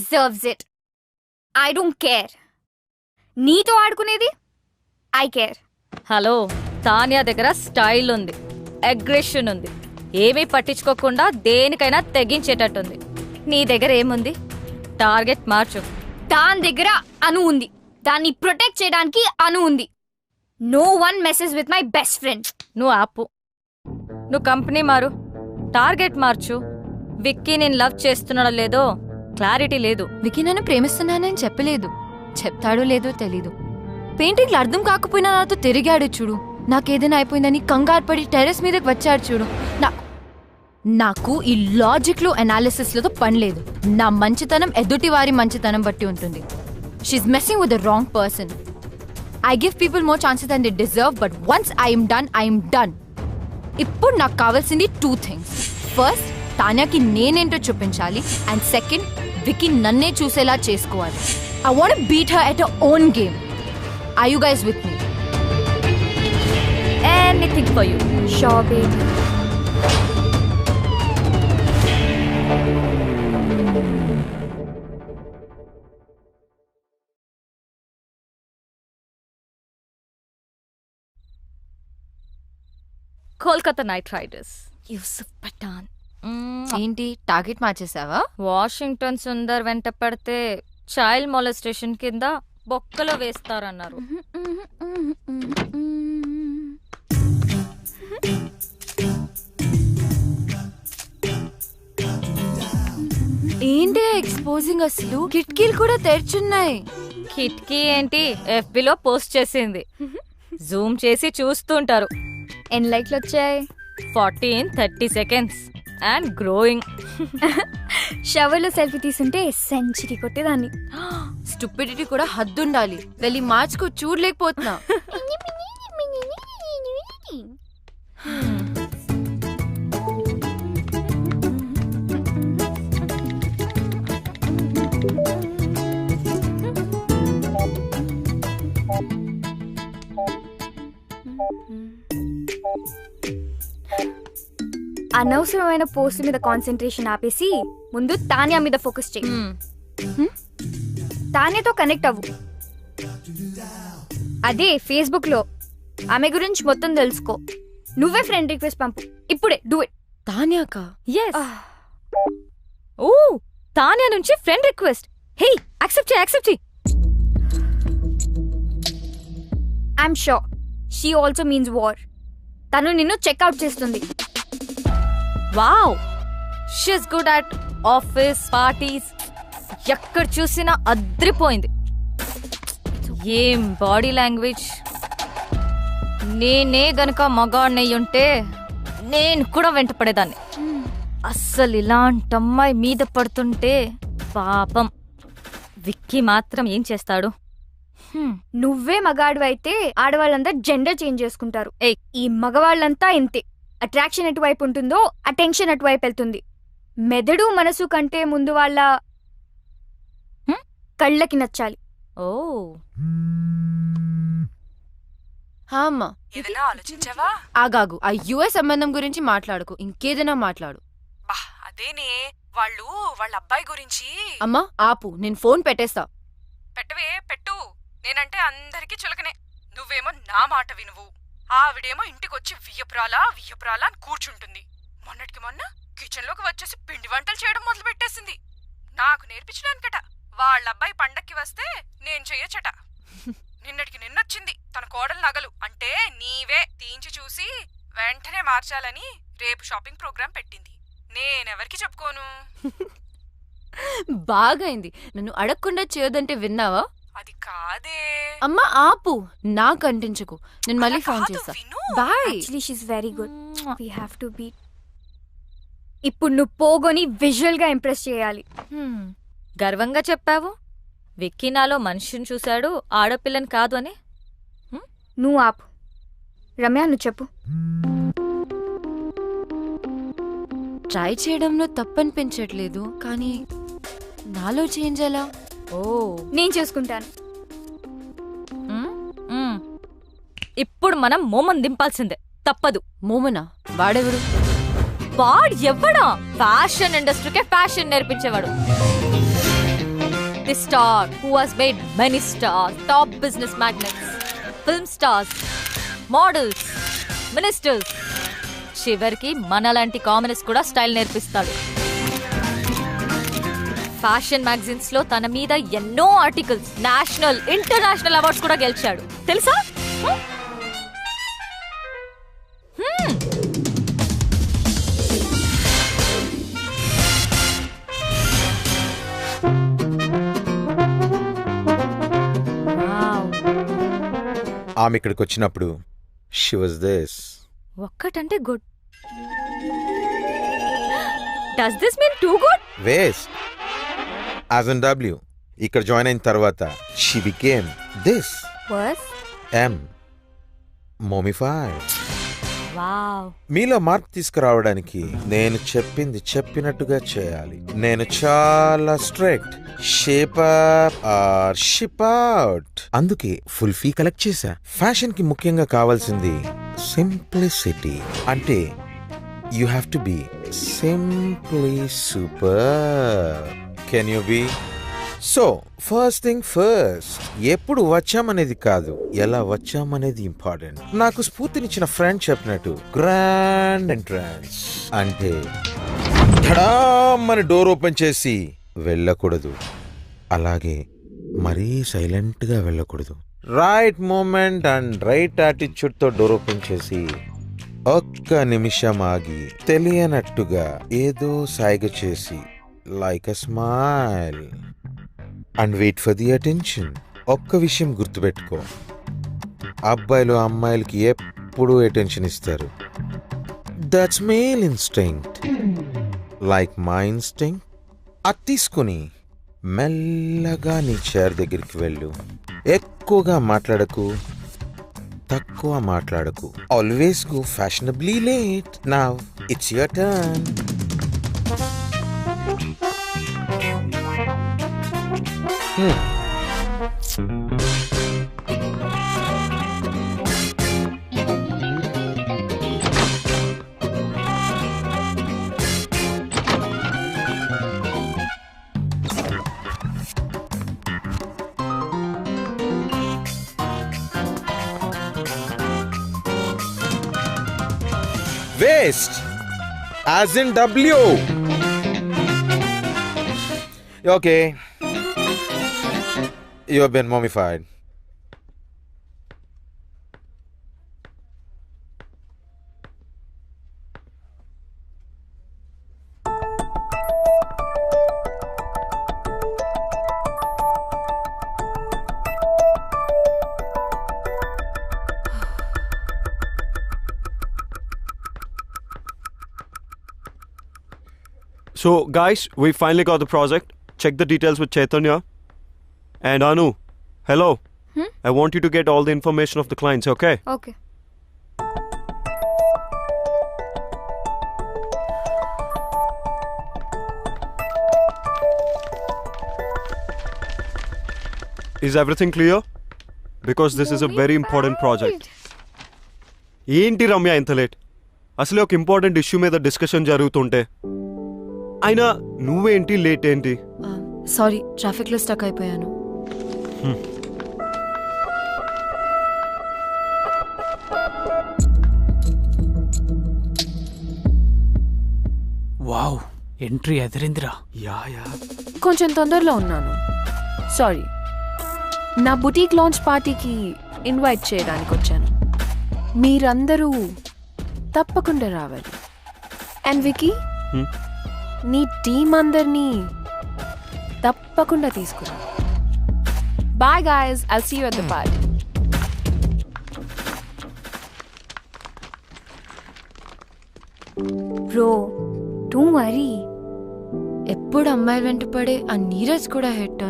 deserves it. I don't care. నీతో ఆడుకునేది I care. Hello, Tania దగ్గర స్టైల్ ఉంది, అగ్రెషన్ ఉంది, ఏమీ పట్టించుకోకుండా దేనికైనా తెగించేటట్టుంది. నీ దగ్గర ఏముంది? టార్గెట్ మార్చు. దాని దగ్గర అను ఉంది, దాన్ని ప్రొటెక్ట్ చేయడానికి అను ఉంది. No one message with my best friend. నువ్వు ఆపు, నువ్వు కంపెనీ మారు, టార్గెట్ మార్చు. విక్కీ నేను లవ్ చేస్తున్నాడో లేదో క్లారిటీ లేదు. విక్కీ నన్ను ప్రేమిస్తున్నానని చెప్పలేదు, చెప్తాడో లేదో తెలీదు. పెయింటింగ్లు అర్థం కాకపోయినా నాతో తిరిగాడు చూడు. నాకేదైనా అయిపోయిందని కంగారు పడి టెర్రస్ మీదకి వచ్చాడు చూడు. నాకు ఈ లాజిక్లు అనాలిసిస్లతో పని లేదు. నా మంచితనం ఎదుటి వారి మంచితనం బట్టి ఉంటుంది. She's messing with the wrong person. I give people more chances then they deserve, but once I'm done. ఇప్పుడు నాకు కావాల్సింది 2 things. ఫస్ట్, తాన్యాకి నేనేంటో చూపించాలి, అండ్ సెకండ్, విక్కీ నన్నే చూసేలా చేసుకోవాలి. I want to beat her at her own game. Are you guys with me? Anything for you. Sure, baby. Kolkata knight riders, Yusuf Pathan. ఏంటి target మార్చేసావా? Washington Sundar వెంట పడితే చైల్డ్ మొలెస్టేషన్ కింద బొక్కలో వేస్తారన్నారు. ఏంటి ఎక్స్పోజింగ్? అసలు కిటికీలు కూడా తెరిచున్నాయి. కిటికీ ఏంటి, ఎఫ్బిలో పోస్ట్ చేసింది. జూమ్ చేసి చూస్తుంటారు. ఎన్ని లైక్లు వచ్చాయి? 40 in 30 seconds అండ్ గ్రోయింగ్. షవర్లో సెల్ఫీ తీసుంటే సెంచరీ కొట్టేదాన్ని. స్టూపిడిటీ కూడా హద్దుండాలి. వెళ్ళి మార్చుకో, చూడలేకపోతున్నా. అనవసరమైన పోస్ట్ మీద కాన్సన్ట్రేషన్ ఆపేసి ముందు తాన్యా మీద ఫోకస్ చేయి. తాన్యాతో కనెక్ట్ అవ్వు. అదే ఫేస్బుక్ లో ఆమె గురించి మొత్తం తెలుసుకో. నువ్వే ఫ్రెండ్ రిక్వెస్ట్ పంపు ఇప్పుడే. Do it. తాన్యాకా? yes. ఓ, తాన్యా నుంచి ఫ్రెండ్ రిక్వెస్ట్. హే, యాక్సెప్ట్ చేయి. I'm sure she also means war. తను నిన్ను చెక్అవుట్ చేస్తుంది. Wow, she's good at office parties. ఎక్కడ చూసినా అద్రిపోయింది. ఏం బాడీ లాంగ్వేజ్. నేనే గనక మగాడినయ్యుంటే నేను కూడా వెంట పడేదాన్ని. అస్సలు ఇలాంటి అమ్మాయి మీద పడుతుంటే పాపం. విక్కీ మాత్రం ఏం చేస్తాడు? నువ్వే మగాడు అయితే ఆడవాళ్ళంతా జెండర్ చేంజ్ చేసుకుంటారు. ఈ మగవాళ్ళంతా ఇంతే. అట్రాక్షన్ ఎటువైపు ఉంటుందో అటెన్షన్ అటువైపు వెళ్తుంది. మెదడు మనసు కంటే ముందు వాళ్ళ కళ్ళకి నచ్చాలి. ఓ, అమ్మా, ఏదైనా ఆలోచించావా? ఆగాగు. ఆ యుఎస్ సంబంధం గురించి మాట్లాడుకో, ఇంకేదైనా మాట్లాడు. అదేనే, వాళ్ళు వాళ్ళ అబ్బాయి గురించి. అమ్మా ఆపు, నేను ఫోన్ పెట్టేస్తా. పెట్టవే, పెట్టు. నేనంటే అందరికీ చులకనే. నువ్వేమో నా మాట వినువు. ఆవిడేమో ఇంటికొచ్చి వియ్యపురాలా అని కూర్చుంటుంది. మొన్నటికి మొన్న కిచెన్ లోకి వచ్చేసి పిండి వంటలు చేయడం మొదలు పెట్టేసింది. నాకు నేర్పించడానికట. వాళ్ళబ్బాయి పండక్కి వస్తే నేను చెయ్యొచ్చట. నిన్నటికి నిన్నొచ్చింది తన కోడలు నగలు అంటే నీవే తీయించి చూసి వెంటనే మార్చాలని రేపు షాపింగ్ ప్రోగ్రాం పెట్టింది. నేనెవరికి చెప్పుకోను. బాగైంది. నన్ను అడగకుండా చేయొద్దంటే విన్నావా? అది కాదే. అమ్మా ఆపు, నాకు అంటించకు. నేను మళ్ళీ ఫోన్ చేస్తా. Bye. Actually she's very good. We have to be. ఇప్పుడు నువ్వు పోగొని విజువల్ గా ఇంప్రెస్ చేయాలి. గర్వంగా చెప్పావు. విక్కీ నాలో మనిషిని చూశాడు, ఆడపిల్లని కాదు అని. నువ్వు ఆపు. రమ్య, నువ్వు చెప్పు. ట్రై చేయడంలో తప్పనిపించట్లేదు, కానీ నాలో చేంజ్ ఎలా? ఓ, నేను చూసుకుంటాను. ఇప్పుడు మనం మోమన్ దింపాల్సిందే, తప్పదు. మోమనా? వాడెవడు? వాడు ఎవ్వడా? ఫ్యాషన్ ఇండస్ట్రీకే ఫ్యాషన్ నేర్పించేవాడు. The star who has made many stars, top business magnets, film stars, models, ministers, చివరికి మనలాంటి కామనర్స్ కూడా స్టైల్ నేర్పిస్తాడు. ఫ్యాషన్ మ్యాగజైన్స్ లో తన మీద ఎన్నో ఆర్టికల్స్, నేషనల్ ఇంటర్నేషనల్ అవార్డ్స్ కూడా గెలిచాడు తెలుసా? ఆమె ఇక్కడికి వచ్చినప్పుడు షీ వాజ్ దిస్. ఒక్కటంటే good. Does this mean too good? Waste. As in W. ఇక్కడ జాయిన్ అయిన తర్వాత షీ బికేమ్ దిస్. వర్స్ ఎం. మోమిఫైడ్. వావ్. మీలో మార్పు తీసుకురావడానికి నేను చెప్పింది చెప్పినట్టుగా చేయాలి. నేను చాలా strict. Shape up or ship out. అందుకే ఫుల్ ఫీ కలెక్ట్ చేశా. ఫ్యాషన్ కి ముఖ్యంగా కావాల్సింది సింప్లిసిటీ. అంటే you have to be simply super. Can you be? So first thing first, ఎప్పుడు వచ్చామనేది కాదు, ఎలా వచ్చామనేది ఇంపార్టెంట్. నాకు స్ఫూర్తినిచ్చిన ఫ్రెండ్ చెప్పినట్టు గ్రాండ్ ఎంట్రన్స్ అంటే ధడామని డోర్ ఓపెన్ చేసి వెళ్ళకూడదు, అలాగే మరీ సైలెంట్ గా వెళ్ళకూడదు. Right moment and right attitude తో డోర్ ఓపెన్ చేసి ఒక్క నిమిషం ఆగి తెలియనట్టుగా ఏదో సైగ చేసి like a smile and wait for the attention. ఒక్క విషయం గుర్తుపెట్టుకో, అబ్బాయిలు అమ్మాయిలకి ఎప్పుడూ అటెన్షన్ ఇస్తారు. That's male instinct, like my instinct. అది తీసుకుని మెల్లగా నీ చైర్ దగ్గరికి వెళ్ళు. ఎక్కువగా మాట్లాడకు, తక్కువ మాట్లాడకు. Always go fashionably late. Now it's your turn. Waste, as in W. Okay, you have been mummified. So, guys, we finally got the project. Check the details with Chaitanya. And Anu, hello. I want you to get all the information of the clients, okay? Okay. Is everything clear? Because this is a very important project. ఏంటి రమ్య ఇంత late? అసలే ఒక important issue మీద discussion జరుగుతుంటే అయినా నువ్వేంటి late ఏంటి? Sorry, traffic లో స్టక్ అయిపోయాను. వావ్, ఎంట్రీ ఎదిరిందిరా. యా కొంచెం తొందరలో ఉన్నాను, సారీ. నా బుటీక్ లాంచ్ పార్టీకి ఇన్వైట్ చేయడానికి వచ్చాను. మీరందరూ తప్పకుండా రావాలి. అండ్ వికీ, నీ టీం అందరినీ తప్పకుండా తీసుకురా. Bye guys, I'll see you at the party. Bro don't worry. ఎప్పుడు అమ్మాయి వెంట పడే ఆ నీరజ్ కూడా హెడ్ టర్న్